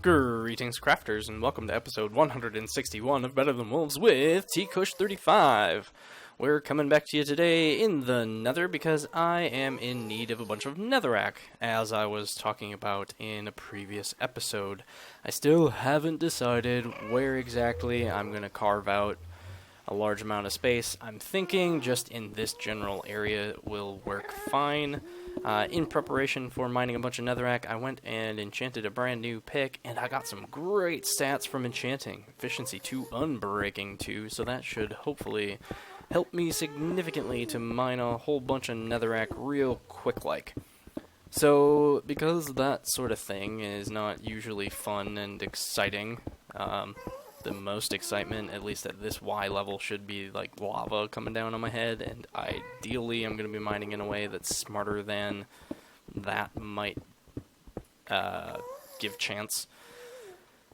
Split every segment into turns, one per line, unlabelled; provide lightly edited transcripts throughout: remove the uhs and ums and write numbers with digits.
Greetings, crafters, and welcome to episode 161 of Better Than Wolves with TKush35. We're coming back to you today in the Nether because I am in need of a bunch of netherrack, as I was talking about in a previous episode. I still haven't decided where exactly I'm going to carve out a large amount of space. I'm thinking just in this general area will work fine. In preparation for mining a bunch of netherrack, I went and enchanted a brand new pick, and I got some great stats from enchanting. Efficiency 2, Unbreaking 2, so that should hopefully help me significantly to mine a whole bunch of netherrack real quick-like. So, because that sort of thing is not usually fun and exciting, the most excitement, at least at this Y level, should be like lava coming down on my head, and ideally I'm going to be mining in a way that's smarter than that might give chance.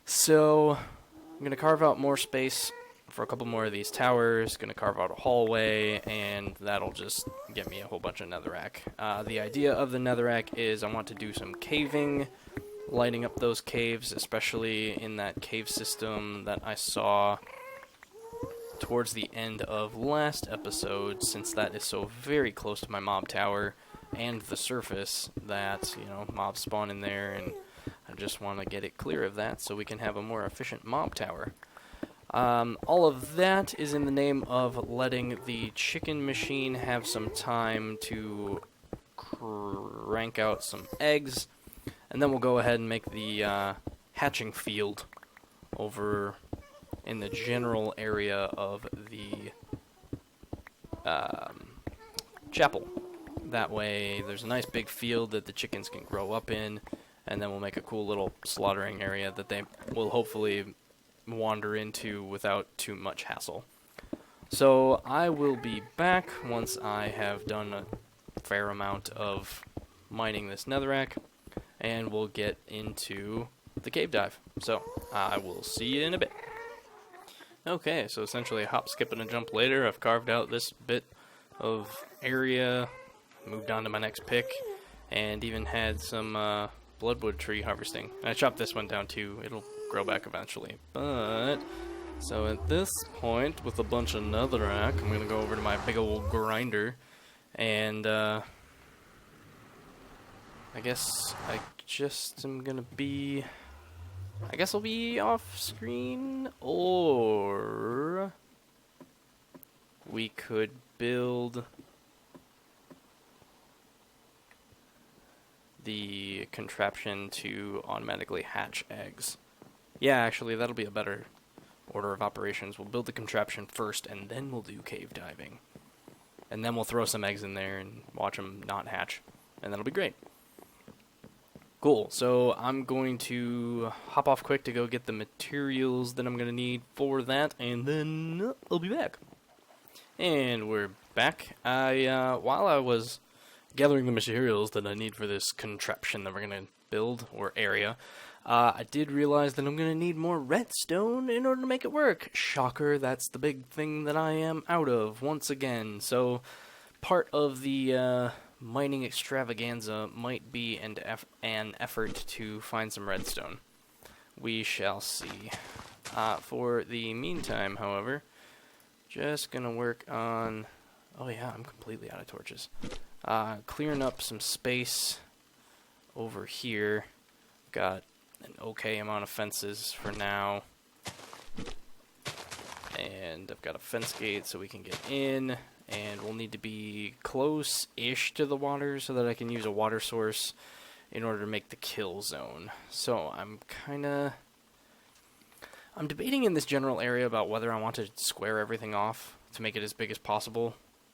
So I'm going to carve out more space for a couple more of these towers, going to carve out a hallway, and that'll just get me a whole bunch of netherrack. The idea of the netherrack is I want to do some caving, lighting up those caves, especially in that cave system that I saw towards the end of last episode, since that is so very close to my mob tower and the surface that, mobs spawn in there, and I just want to get it clear of that so we can have a more efficient mob tower. All of that is in the name of letting the chicken machine have some time to crank out some eggs. And then we'll go ahead and make the hatching field over in the general area of the chapel. That way there's a nice big field that the chickens can grow up in, and then we'll make a cool little slaughtering area that they will hopefully wander into without too much hassle. So I will be back once I have done a fair amount of mining this netherrack, and we'll get into the cave dive. So, I will see you in a bit. Okay, so essentially a hop, skip, and a jump later, I've carved out this bit of area, moved on to my next pick, and even had some bloodwood tree harvesting. And I chopped this one down too, it'll grow back eventually. But, so at this point, with a bunch of netherrack, I'm going to go over to my big old grinder, and I guess I just am gonna be... I guess I'll be off screen, or we could build the contraption to automatically hatch eggs. Yeah, actually, that'll be a better order of operations. We'll build the contraption first, and then we'll do cave diving. And then we'll throw some eggs in there and watch them not hatch, and that'll be great. Cool, so I'm going to hop off quick to go get the materials that I'm going to need for that, and then I'll be back. And we're back. While I was gathering the materials that I need for this contraption that we're going to build, or area, I did realize that I'm going to need more redstone in order to make it work. Shocker, that's the big thing that I am out of once again. So part of the mining extravaganza might be an effort to find some redstone. We shall see. For the meantime, however, just gonna work on... Oh yeah, I'm completely out of torches. Clearing up some space over here. Got an okay amount of fences for now. And I've got a fence gate so we can get in. And we'll need to be close-ish to the water so that I can use a water source in order to make the kill zone. So I'm debating in this general area about whether I want to square everything off to make it as big as possible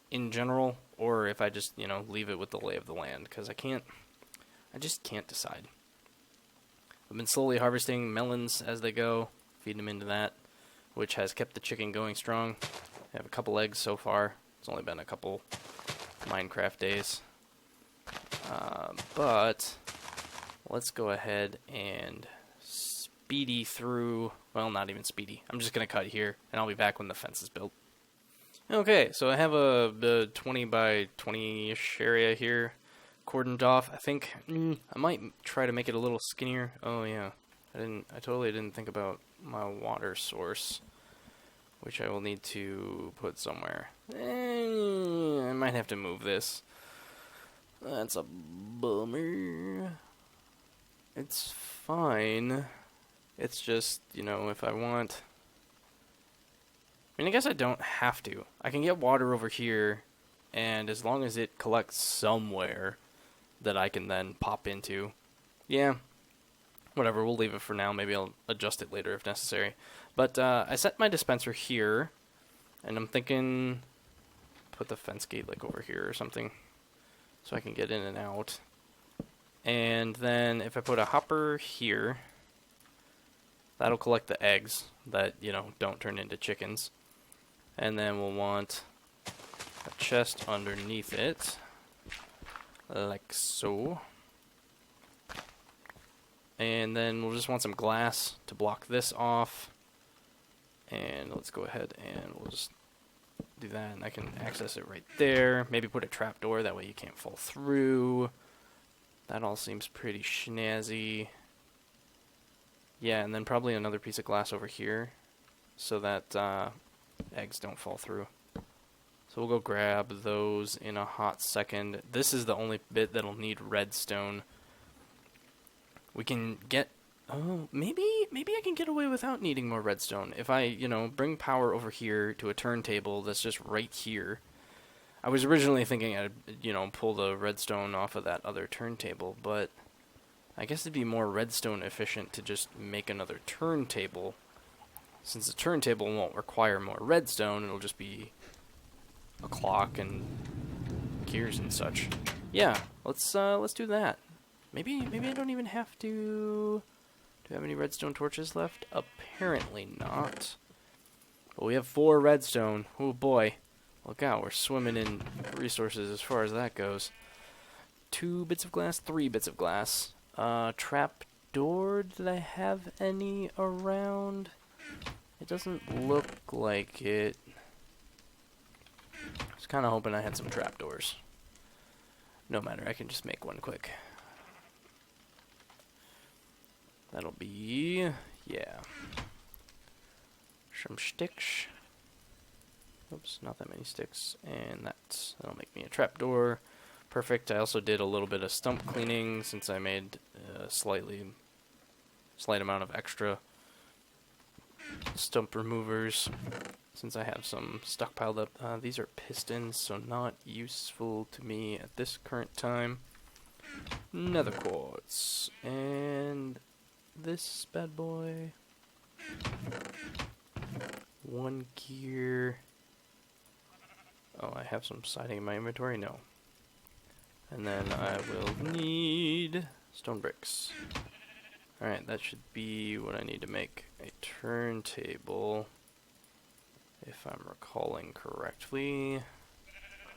in general, or if I just, leave it with the lay of the land, because I just can't decide. I've been slowly harvesting melons as they go, feeding them into that, which has kept the chicken going strong. I have a couple eggs so far. It's only been a couple Minecraft days. But let's go ahead and speedy through... Well, not even speedy. I'm just going to cut here, and I'll be back when the fence is built. Okay, so I have a 20 by 20-ish area here cordoned off. I think I might try to make it a little skinnier. Oh, yeah. I totally didn't think about my water source, which I will need to put somewhere. I might have to move this. That's a bummer. It's fine. It's just, you know, if I want... I mean, I guess I don't have to. I can get water over here, and as long as it collects somewhere that I can then pop into, yeah, whatever, we'll leave it for now. Maybe I'll adjust it later if necessary. But I set my dispenser here, and I'm thinking put the fence gate like over here or something so I can get in and out. And then if I put a hopper here, that'll collect the eggs that, you know, don't turn into chickens. And then we'll want a chest underneath it, like so. And then we'll just want some glass to block this off. And let's go ahead and we'll just do that, and I can access it right there. Maybe put a trapdoor, that way you can't fall through. That all seems pretty snazzy. Yeah, and then probably another piece of glass over here so that eggs don't fall through. So we'll go grab those in a hot second. This is the only bit that'll need redstone. We can get... Oh, maybe I can get away without needing more redstone. If I, you know, bring power over here to a turntable that's just right here. I was originally thinking I'd, you know, pull the redstone off of that other turntable, but I guess it'd be more redstone efficient to just make another turntable. Since the turntable won't require more redstone, it'll just be a clock and gears and such. Yeah, let's do that. Maybe I don't even have to... Do we have any redstone torches left? Apparently not. But we have 4 redstone. Oh boy. Look out, we're swimming in resources as far as that goes. 2 bits of glass, 3 bits of glass. Trap door, did I have any around? It doesn't look like it. I was kind of hoping I had some trapdoors. No matter, I can just make one quick. That'll be, yeah, some sticks. Oops, not that many sticks. And that'll make me a trapdoor. Perfect. I also did a little bit of stump cleaning since I made a slight amount of extra stump removers since I have some stockpiled up. These are pistons, so not useful to me at this current time. Nether quartz. And this bad boy. 1 gear. Oh, I have some siding in my inventory? No. And then I will need stone bricks. Alright, that should be what I need to make a turntable, if I'm recalling correctly.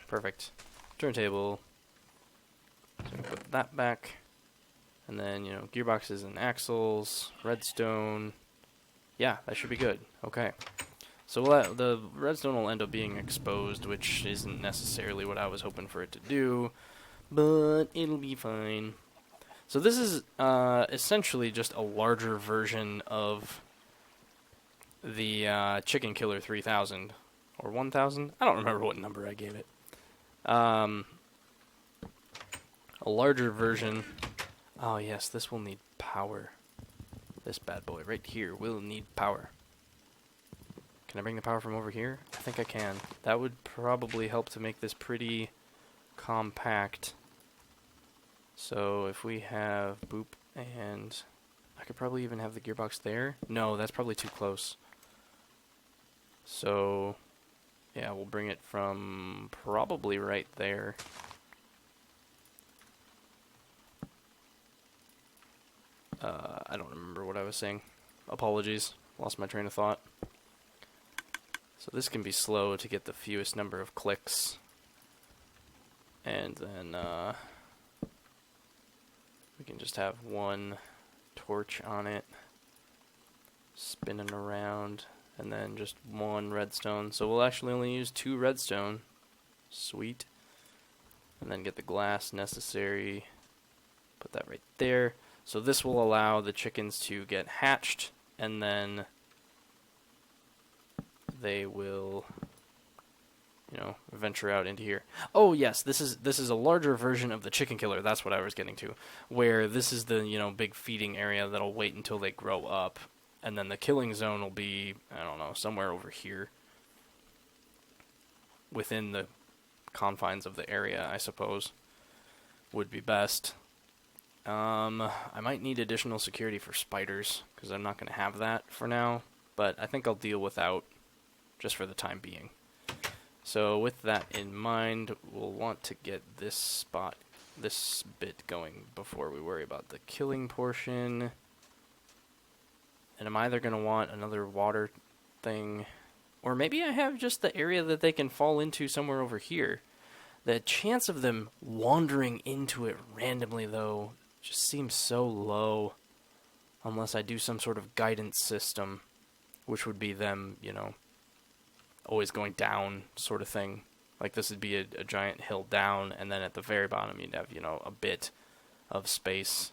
Perfect. Turntable. So I'm going to put that back. And then, you know, gearboxes and axles, redstone. Yeah, that should be good. Okay. So the redstone will end up being exposed, which isn't necessarily what I was hoping for it to do, but it'll be fine. So this is essentially just a larger version of the Chicken Killer 3000, or 1000? I don't remember what number I gave it. A larger version. Oh yes, this will need power. This bad boy right here will need power. Can I bring the power from over here? I think I can. That would probably help to make this pretty compact. So if we have boop, and I could probably even have the gearbox there. No, that's probably too close. So yeah, we'll bring it from probably right there. I don't remember what I was saying. Apologies. Lost my train of thought. So this can be slow to get the fewest number of clicks. And then we can just have 1 torch on it spinning around, and then just 1 redstone. So we'll actually only use 2 redstone. Sweet. And then get the glass necessary. Put that right there. So this will allow the chickens to get hatched, and then they will, you know, venture out into here. Oh yes, this is a larger version of the chicken killer. That's what I was getting to, where this is the, you know, big feeding area that'll wait until they grow up, and then the killing zone will be, I don't know, somewhere over here within the confines of the area, I suppose, would be best. I might need additional security for spiders, because I'm not going to have that for now, but I think I'll deal without, just for the time being. So with that in mind, we'll want to get this bit going before we worry about the killing portion. And I'm either going to want another water thing, or maybe I have just the area that they can fall into somewhere over here. The chance of them wandering into it randomly, though, just seems so low, unless I do some sort of guidance system, which would be them, you know, always going down sort of thing. Like this would be a giant hill down, and then at the very bottom you'd have, you know, a bit of space,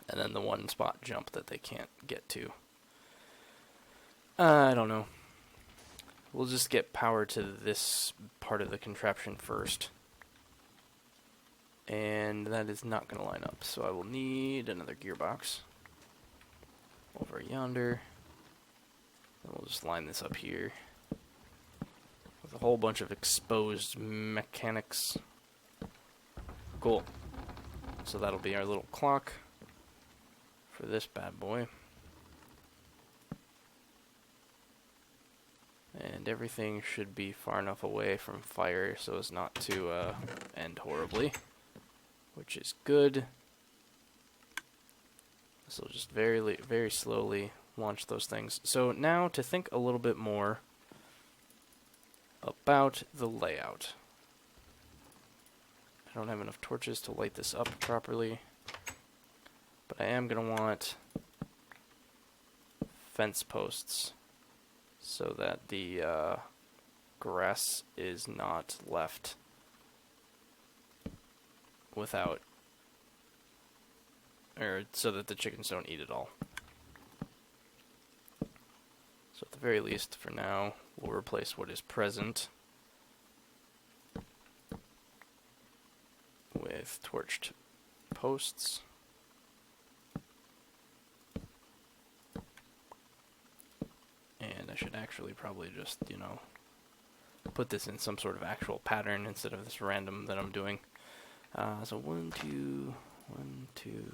and then the one spot jump that they can't get to. I don't know. We'll just get power to this part of the contraption first. And that is not going to line up, so I will need another gearbox over yonder. And we'll just line this up here with a whole bunch of exposed mechanics. Cool. So that'll be our little clock for this bad boy. And everything should be far enough away from fire so as not to end horribly, which is good. So we'll just very slowly launch those things. So now to think a little bit more about the layout. I don't have enough torches to light this up properly, but I am going to want fence posts so that the grass is not left without, or so that the chickens don't eat it all. So at the very least, for now, we'll replace what is present with torched posts. And I should actually probably just, you know, put this in some sort of actual pattern instead of this random that I'm doing. So 1, 2,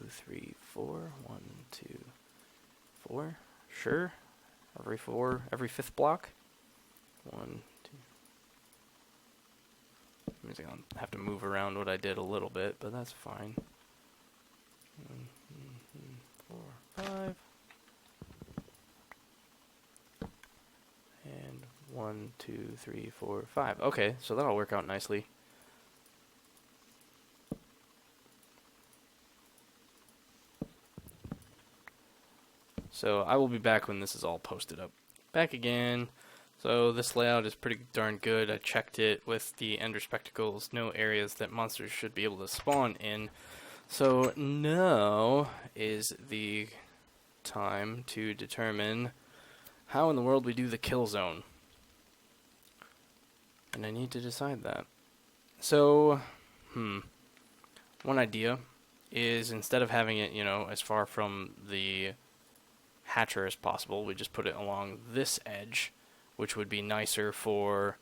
3, 4, 1, 2, 4. Sure. Every fifth block. 1, 2. Means I'll have to move around what I did a little bit, but that's fine. 1, 4, 5. And 1, 2, 3, 4, 5. Okay, so that'll work out nicely. So I will be back when this is all posted up. Back again. So this layout is pretty darn good. I checked it with the Ender Spectacles. No areas that monsters should be able to spawn in. So now is the time to determine how in the world we do the kill zone. And I need to decide that. So, one idea is instead of having it, you know, as far from the hatcher as possible, we just put it along this edge, which would be nicer for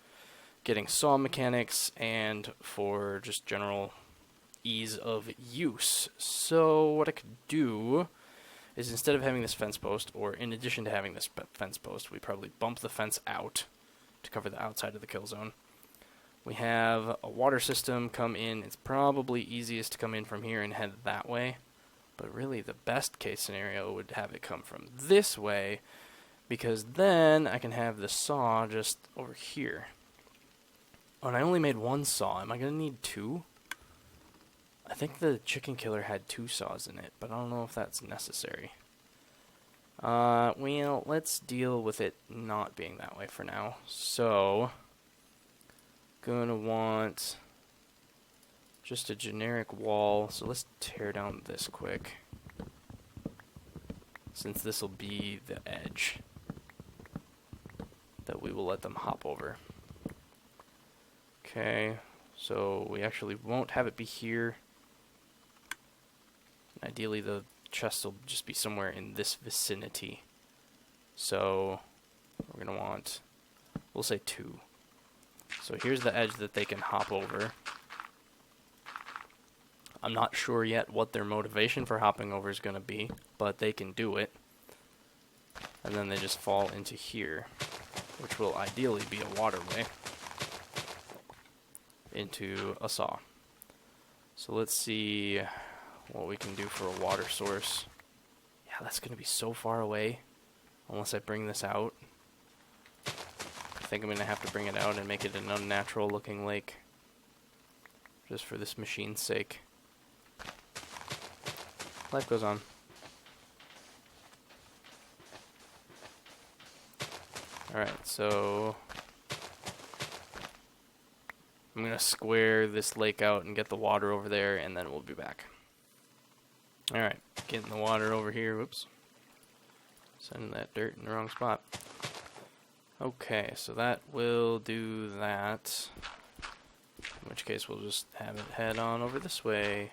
getting saw mechanics and for just general ease of use. So what I could do is instead of having this fence post, or in addition to having this fence post, we probably bump the fence out to cover the outside of the kill zone. We have a water system come in. It's probably easiest to come in from here and head that way. But really the best case scenario would have it come from this way, because then I can have the saw just over here. Oh, and I only made one saw. Am I going to need two? I think the chicken killer had 2 saws in it, but I don't know if that's necessary. Well, let's deal with it not being that way for now. So, gonna want just a generic wall. So let's tear down this quick, since this will be the edge that we will let them hop over. Okay, so we actually won't have it be here. Ideally, the chest will just be somewhere in this vicinity. So we're going to want, we'll say 2. So here's the edge that they can hop over. I'm not sure yet what their motivation for hopping over is going to be, but they can do it. And then they just fall into here, which will ideally be a waterway into a saw. So let's see what we can do for a water source. Yeah, that's going to be so far away unless I bring this out. I think I'm going to have to bring it out and make it an unnatural looking lake, just for this machine's sake. Life goes on. Alright, so I'm going to square this lake out and get the water over there, and then we'll be back. Alright, getting the water over here. Whoops. Sending that dirt in the wrong spot. Okay, so that will do that. In which case we'll just have it head on over this way.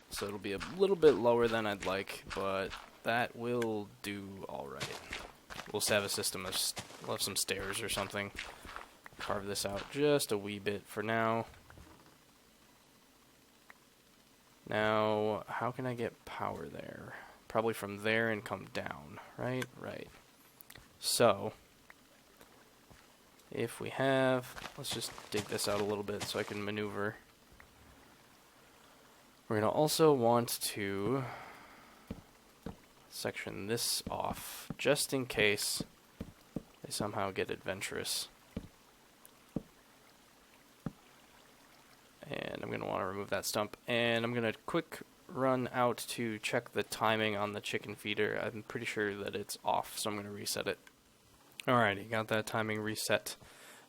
So it'll be a little bit lower than I'd like, but that will do alright. We'll just have a system of, we'll have some stairs or something. Carve this out just a wee bit for now. Now, how can I get power there? Probably from there and come down, right? Right. So, if we have, let's just dig this out a little bit so I can maneuver. We're going to also want to section this off, just in case they somehow get adventurous. And I'm going to want to remove that stump. And I'm going to quick run out to check the timing on the chicken feeder. I'm pretty sure that it's off, so I'm going to reset it. Alrighty, got that timing reset.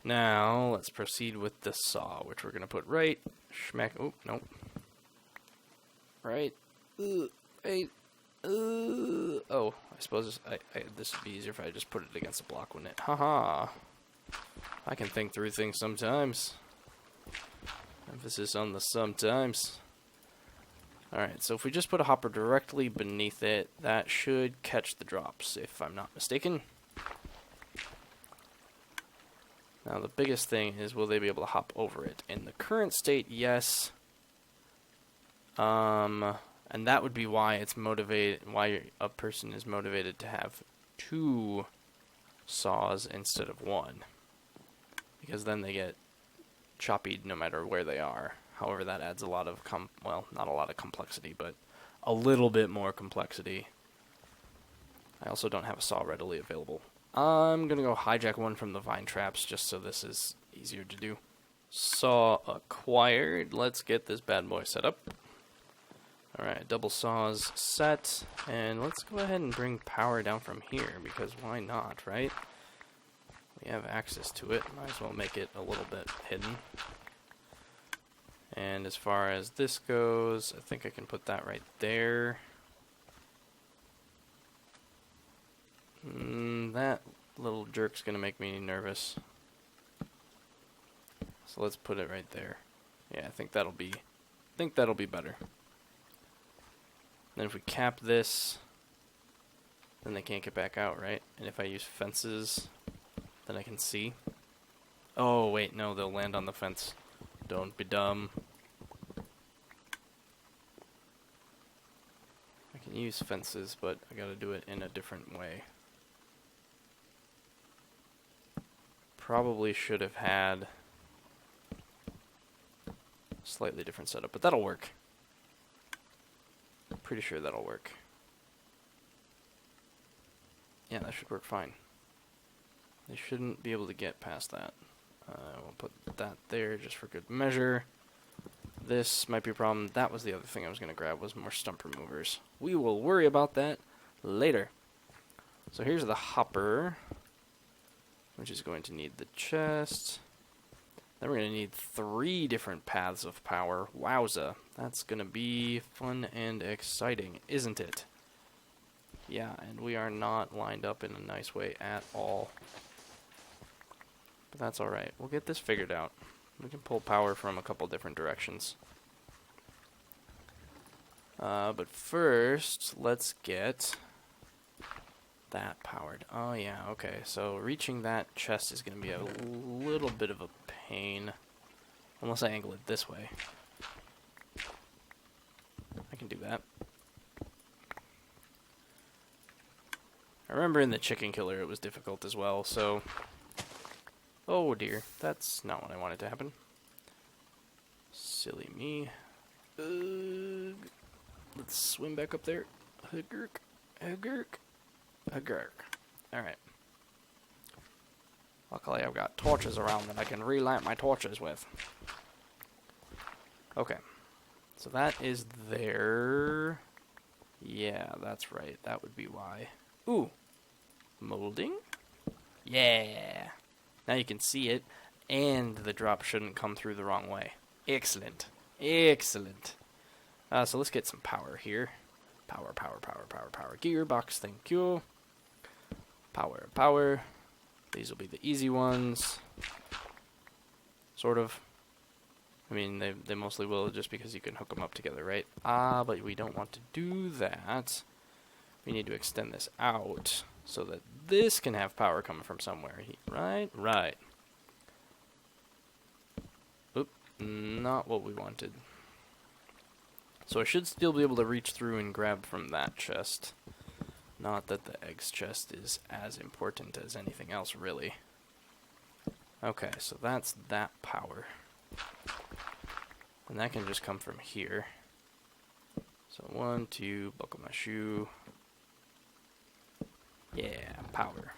Now, let's proceed with the saw, which we're going to put right schmack. Oh, nope. Right. Right. Oh, I suppose this would be easier if I just put it against the block, wouldn't it? Haha. I can think through things sometimes. Emphasis on the sometimes. Alright, so if we just put a hopper directly beneath it, that should catch the drops, if I'm not mistaken. Now the biggest thing is, will they be able to hop over it? In the current state, yes. And that would be why it's motivated, why a person is motivated to have 2 saws instead of 1. Because then they get choppy no matter where they are. However, that adds a lot of, well, not a lot of complexity, but a little bit more complexity. I also don't have a saw readily available. I'm going to go hijack one from the vine traps just so this is easier to do. Saw acquired. Let's get this bad boy set up. Alright, double saws set, and let's go ahead and bring power down from here, because why not, right? We have access to it, might as well make it a little bit hidden. And as far as this goes, I think I can put that right there. That little jerk's gonna make me nervous. So let's put it right there. Yeah, I think that'll be better. Then if we cap this, then they can't get back out, right? And if I use fences, then I can see. Oh, wait, no, they'll land on the fence. Don't be dumb. I can use fences, but I gotta do it in a different way. Probably should have had a slightly different setup, but that'll work. Pretty sure that'll work. Yeah, that should work fine. They shouldn't be able to get past that. We'll put that there just for good measure. This might be a problem. That was the other thing I was going to grab, was more stump removers. We will worry about that later. So here's the hopper, which is going to need the chest. Then we're going to need 3 different paths of power. Wowza. That's going to be fun and exciting, isn't it? Yeah, and we are not lined up in a nice way at all. But that's alright. We'll get this figured out. We can pull power from a couple different directions. But first, let's get that powered. Oh yeah, okay. So reaching that chest is going to be a little bit of a pain. Unless I angle it this way. I can do that. I remember in the chicken killer it was difficult as well, so... Oh dear, that's not what I wanted to happen. Silly me. Let's swim back up there. Hugurk, hugurk, hugurk. Alright. Luckily I've got torches around that I can relight my torches with. Okay. So that is there. Yeah, that's right. That would be why. Ooh. Molding? Yeah. Now you can see it, and the drop shouldn't come through the wrong way. Excellent. Excellent. So let's get some power here. Power, power, power, power, power. Gearbox, thank you. Power, power. These will be the easy ones. Sort of. I mean, they mostly will just because you can hook them up together, right? But we don't want to do that. We need to extend this out so that this can have power coming from somewhere. Right? Right. Oop. Not what we wanted. So I should still be able to reach through and grab from that chest. Not that the eggs chest is as important as anything else, really. Okay, so that's that power. And that can just come from here. So 1, 2, buckle my shoe. Yeah, power.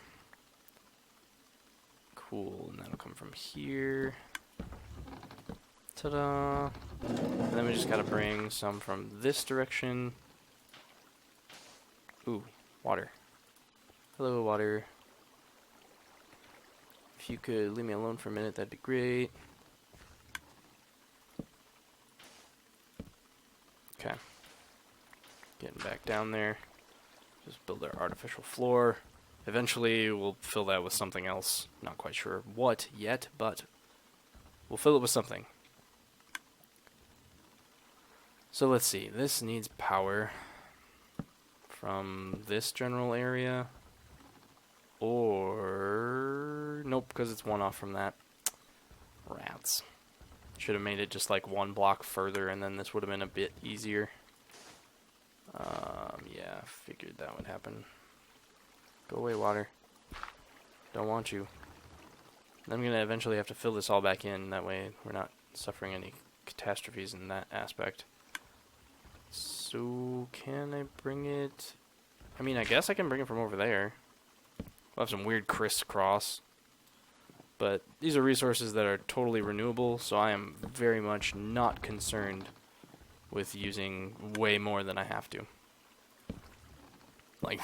Cool, and that'll come from here. Ta-da! And then we just gotta bring some from this direction. Ooh, water. Hello, water. If you could leave me alone for a minute, that'd be great. Okay. Getting back down there. Just build our artificial floor. Eventually, we'll fill that with something else. Not quite sure what yet, but we'll fill it with something. So let's see. This needs power from this general area. Or... Nope, because it's one off from that. Rats. Should have made it just like 1 block further, and then this would have been a bit easier. Yeah, figured that would happen. Go away, water. Don't want you. I'm going to eventually have to fill this all back in. That way we're not suffering any catastrophes in that aspect. So, can I bring it? I mean, I guess I can bring it from over there. We'll have some weird crisscross. But these are resources that are totally renewable, so I am very much not concerned with using way more than I have to. Like,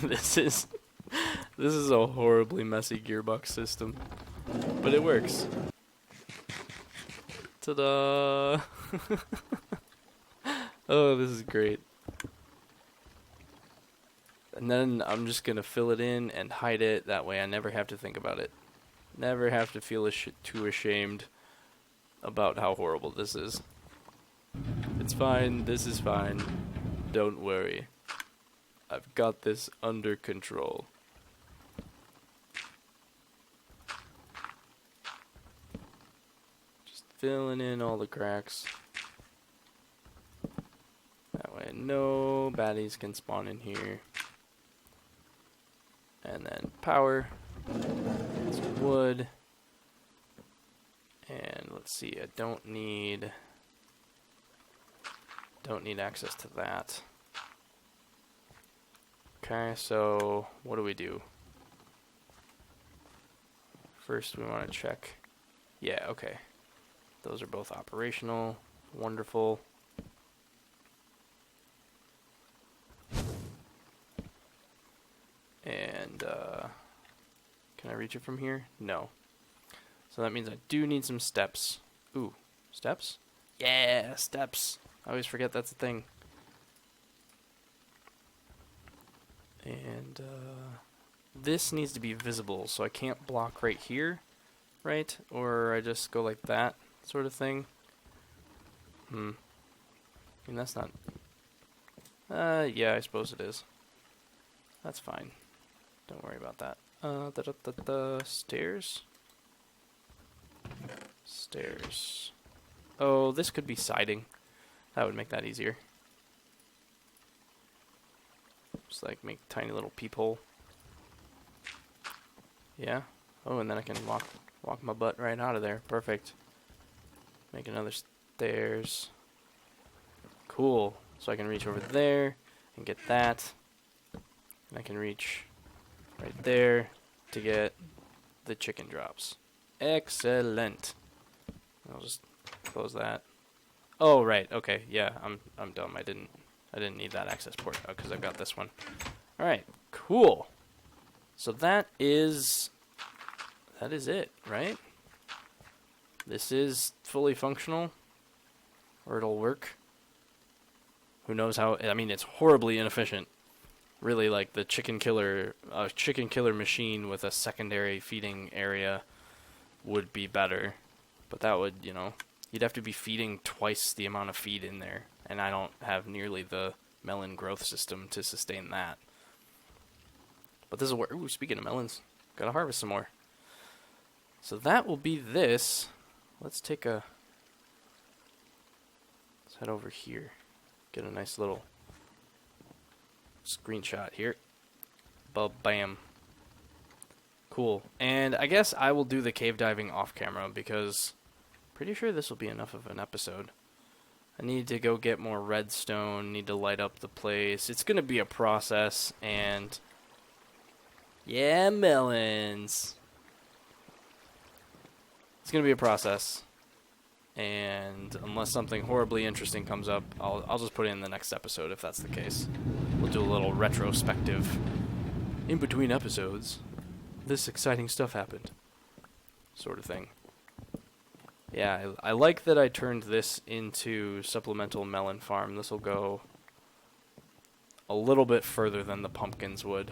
this is a horribly messy gearbox system, but it works. Ta-da! Oh, this is great. And then I'm just gonna fill it in and hide it, that way I never have to think about it. Never have to feel too ashamed about how horrible this is. It's fine, this is fine. Don't worry. I've got this under control. Just filling in all the cracks. That way no baddies can spawn in here. And then power. Some wood. And let's see, I don't need access to that. Okay, so what do? First we want to check. Yeah, okay. Those are both operational. Wonderful. And can I reach it from here? No. So that means I do need some steps. Ooh, steps? Yeah, steps. I always forget that's a thing. And this needs to be visible, so I can't block right here, right? Or I just go like that sort of thing. I mean, that's not... yeah, I suppose it is. That's fine. Don't worry about that. Stairs? Stairs. Oh, this could be siding. That would make that easier. Just like make tiny little peephole. Yeah. Oh, and then I can walk my butt right out of there. Perfect. Make another stairs. Cool. So I can reach over there and get that. And I can reach right there to get the chicken drops. Excellent. I'll just close that. Oh, right. Okay. Yeah, I'm dumb. I didn't need that access port because I've got this one. All right. Cool. So that is it, right? This is fully functional, or it'll work. Who knows how? I mean, it's horribly inefficient. Really, like the chicken killer machine with a secondary feeding area would be better, but that would, you know, you'd have to be feeding twice the amount of feed in there, and I don't have nearly the melon growth system to sustain that. But this is where, ooh, speaking of melons, gotta harvest some more. So that will be this. Let's head over here. Get a nice little screenshot here. Bam. Cool. And I guess I will do the cave diving off camera because pretty sure this will be enough of an episode. I need to go get more redstone, need to light up the place. It's going to be a process, and yeah, melons. It's going to be a process. And unless something horribly interesting comes up, I'll just put it in the next episode if that's the case. We'll do a little retrospective. In between episodes, this exciting stuff happened. Sort of thing. Yeah, I like that I turned this into supplemental melon farm. This will go a little bit further than the pumpkins would.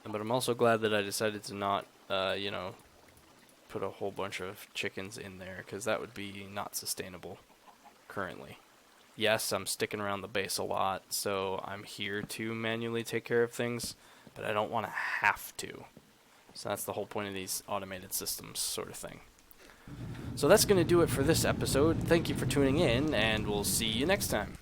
But I'm also glad that I decided to not, you know, put a whole bunch of chickens in there, because that would be not sustainable currently. Yes, I'm sticking around the base a lot, so I'm here to manually take care of things, but I don't want to have to. So that's the whole point of these automated systems sort of thing. So that's going to do it for this episode. Thank you for tuning in, and we'll see you next time.